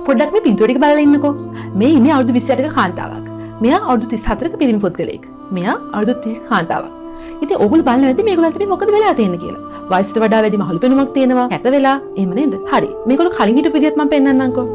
පොඩ්ඩක් මේ පින්තූර ටික බලලා ඉන්නකෝ. මේ ඉන්නේ අවුරුදු 28ක කාන්තාවක්. මෙයා අවුරුදු 34ක පිරිමි පුද්ගලයෙක්. මෙයා අවුරුදු 30ක කාන්තාවක්. ඉතින් ඕගොල්ලෝ බලන්න ඇති මේගොල්ලන්ට මේ මොකද වෙලා තියෙන්නේ කියලා. වයසට වඩා වැඩි මහලු පෙනුමක් තියෙනවා. කැත වෙලා. එහෙම නේද? හරි. මේගොල්ලෝ කලින් හිටපු විදිහත් මම පෙන්නන්නම්කෝ.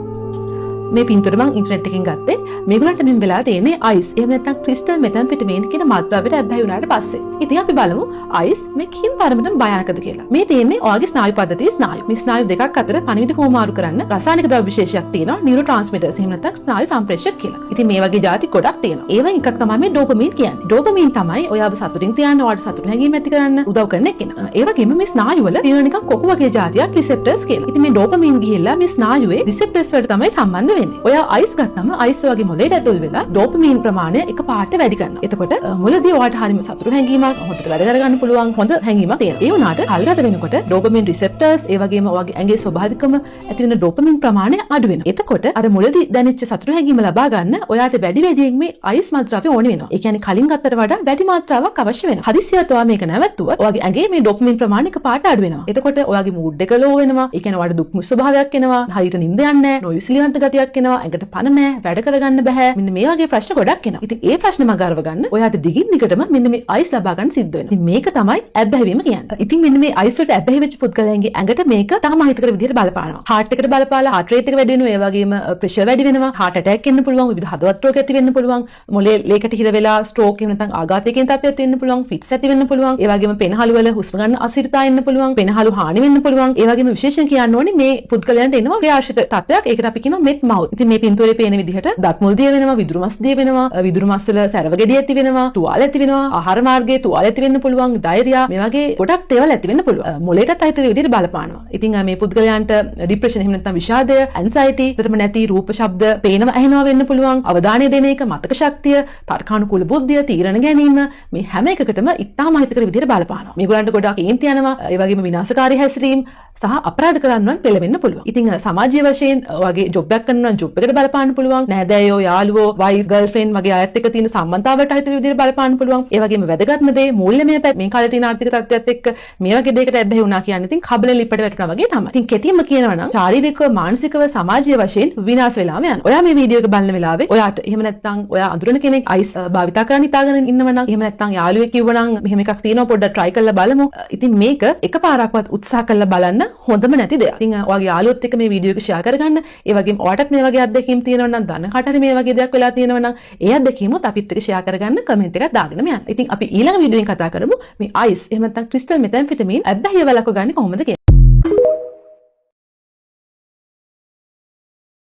මේ පින්තූර මම ඉන්ටර්නෙට් එකෙන් ගත්තේ. මේගොල්ලන්ට මෙහෙම වෙලා තියෙන්නේ අයිස්. එහෙම නැත්නම් ක්‍රිස්ටල් මෙතැම්ෆෙටමීන් කියන මත්ද්‍රව්‍යයට ඇබ්බැහි වුණාට පස්සේ. ඉතින් අපි බලමු අයිස් මේ කින් තරමටම භයානකද කියලා. මේ තියෙන්නේ ඔයාගේ ස්නායු පද්ධතියේ ස්නායු. මේ ස්නායු දෙකක් අතර පණිවිඩ හුවමාරු කරන්න රසායනික ද්‍රව්‍ය විශේෂයක් තියෙනවා. නියුරෝට්‍රාන්ස්මිටර්ස් එහෙම නැත්නම් ස්නායු සම්ප්‍රේෂක කියලා. ඉතින් මේ වගේ જાති ගොඩක් තියෙනවා. ඒවෙන් එකක් තමයි මේ ඩෝපමීන් කියන්නේ. ඩෝපමීන් තමයි ඔයාව සතුටින් තියන්න, ඔයාලට සතුට හැඟීම් ඇති කරන්න උදව් කරන කෙනා. ඒ වගේම මේ ස්නායු වල තියෙන නිකන් කොකු වගේ જાතියක් රිසෙප්ටර්ස් කියලා. ඉතින් මේ ඩෝපමීන් ගිහිල්ලා මේ ස්නායුවේ රිසෙප්ටර්ස් වලට තමයි සම්බන්ධ වෙන්නේ. ඔයා අයිස් ගත්තම අයිස් වගේ මොලේට ඇතුල් වෙලා ඩෝපමීන් ප්‍රමාණය එකපාරට වැඩි කරනවා. එතකොට මුලදී ඔයාට හරියම සතුට හැඟීමක්, හොඳට වැඩ කරගන්න පුළුවන් හොඳ හැඟීමක් තියෙනවා. ඒ වුණාට කල්ගත වෙනකොට ඩෝපමීන් රිසෙප්ටර්ස් ඒ වගේම ඔයාගේ ඇඟේ ස්වභාවිකම ඇති වෙන ඩෝපමීන් ප්‍රමාණය අඩු වෙනවා. එතකොට අර මුලදී දැනෙච්ච සතුට හැඟීම ලබා ගන්න ඔයාට වැඩි වැඩියෙන් මේ අයිස් මත්ද්‍රව්‍ය ඕනේ වෙනවා. ඒ කියන්නේ කලින් ගත්තට වඩා වැඩි මාත්‍රාවක් අවශ්‍ය වෙනවා. හදිසියට ඔයා මේක නැවැත්තුවොත් ඔයාගේ ඇඟේ මේ ඩෝපමීන් ප්‍රමාණය එකපාරට අඩු වෙනවා. එතකොට ඔයාගේ මූඩ් එක ලෝ වෙනවා. ඒ කියන්නේ ඔයාට දුක් මුස් ස්වභාවයක් එනවා. හරියට නිින්ද යන්නේ නැහැ. නොයුසිලියන්ත ගතියක් එනවා. ඇඟට පණ නැහැ. වැඩ කරගන්න බෑ. මෙන්න මේ වගේ ප්‍රශ්න ගොඩක් එනවා. ඉතින් ඒ ප්‍රශ්න මග අරව ගන්න ඔයාට දිගින් දිගටම මෙන්න මේ අයිස් ලබා ගන්න සිද්ධ වෙනවා. ඉතින් මේක තමයි ඇබ්බැහි වීම කියන්නේ. ඉතින් මෙන්න මේ අයිස් වලට ඇබ්බැහි වෙච්ච පුද්ගලයන්ගේ ඇඟට මේක තාම අහිතකර විදිහට බලපානවා. හાર્ට් එකට බලපාලා හાર્ට් රේට් එක වැඩි වෙනවා. ඒ වගේම ප්‍රෙෂර් වැඩි වෙනවා. හાર્ට් ඇටැක් එන්න පුළුවන්. විවිධ හදවත් රෝග ඇති වෙන්න පුළුවන්. මොලේ ලේකට හිර වෙලා ස්ට්‍රෝක් එහෙම නැත්නම් ආඝාතයකින් තත්ත්වයක් වෙන්න පුළුවන්. ෆිට්ස් ඇති වෙන්න පුළුවන්. ඒ වගේම පෙනහළු වල හුස්ම ගන්න අසිරිතා එන්න පුළුවන්. පෙනහළු හානි වෙන්න පුළුවන්. ඒ වගේම විශේෂයෙන් කියන්න ඕනේ මේ පුද්ගලයන්ට එනවා ක්‍රියාශීල තත්ත්වයක්. ඒකට අපි කියනවා මෙත් මවුත්. ඉතින් මේ පින්තූරේ පේන විදිහට දත් මුල් දිය වෙනවා, විදුරු මස් දිය වෙනවා, විදුරු මස් වල සැරව ගෙඩිය ඇති වෙනවා, තුවාල ඇති වෙනවා, ආහාර මාර්ගයේ තුවාල ඇති වෙන්න පුළුවන්, ඩයරියා මේ වගේ ගොඩක් දේවල් ඇති වෙන්න පුළුවන්. මොලේටත් අහිතක විදිහට බලපානවා. ඉතින් මේ පුද්ගලයන්ට ડિප්‍රෙෂන් එහෙම නැත්නම් විෂාදය, ඇන්සයිටි, ඊටම නැති රූප ශබ්ද පේනවා ඇහෙනවා වෙන්න පුළුවන්, අවධානය දෙන එක, මතක ශක්තිය, තර්කානුකූල බුද්ධිය, තීරණ ගැනීම මේ හැම එකකටම ඉතාම අහිතකර විදිහට බලපානවා. මේගොල්ලන්ට ගොඩක් කේන්ති යනවා, ඒ වගේම විනාශකාරී හැසිරීම් සහ අපරාධ කරන්නවත් පෙළවෙන්න පුළුවන්. ඉතින් සමාජීය වශයෙන් වගේ ජොබ් එකක් කරනවා නම් ජොබ් එකට බලපාන්න පුළුවන්. නෑදෑයෝ, යාළුවෝ, වයිෆ්, ගර්ල්ෆ්‍රෙන්ඩ් වගේ අයත් එක්ක තියෙන සම්බන්ධතාවයට අහිතක විදිහට බලපාන්න පුළුවන්. ඒ වගේම වැදගත්ම දේ මූල්‍යමය මේ කාලේ තියෙන ආර්ථික තත්ත්වයක් එක්ක මේ වගේ දෙයකට ඇබ්බැහි වුණා කියන්නේ ඉතින් කබලෙන් ලිප්පට වැටුණා වගේ තමයි. ඉතින් කෙටිම කියනවා නම් ශාරීරිකව, මානසිකව, සමාජීය වශයෙන් විනාශ වෙලාම යනවා. ඔයා මේ වීඩියෝ එක බලන වෙලාවේ ඔයාට එහෙම නැත්නම් ඔයා අඳුරන කෙනෙක් අයිස් භාවිතා කරන්න හිතාගෙන ඉන්නව නම් එහෙම නැත්නම් යාළුවෙක් කිව්වනම් මෙහෙම එකක් තියෙනවා පොඩ්ඩක් try කරලා බලමු. ඉතින් මේක එකපාරක්වත් උත්සාහ කරලා බලන්න හොඳම නැති දෙයක්. ඉතින් ඔයාගේ යාළුවොත් එක්ක මේ වීඩියෝ එක share කරගන්න. ඒ වගේම ඔයාටත් මේ වගේ අත්දැකීම් තියෙනවා නම් දන්න කාට හරි මේ වගේ දෙයක් වෙලා තියෙනවා නම් ඒ අත්දැකීමුත් අපිත් එක්ක share කරගන්න කමෙන්ට් එකක් දාගෙන යන්න. ඉතින් අපි ඊළඟ වීඩියෝ එකෙන් කතා කරමු මේ අයිස් එහෙම නැත්නම් ක්‍රිස්ටල් මෙතැම්ෆෙටමීන් ඇබ්බැහිය වළක්ව ගන්න කොහොමද කියලා.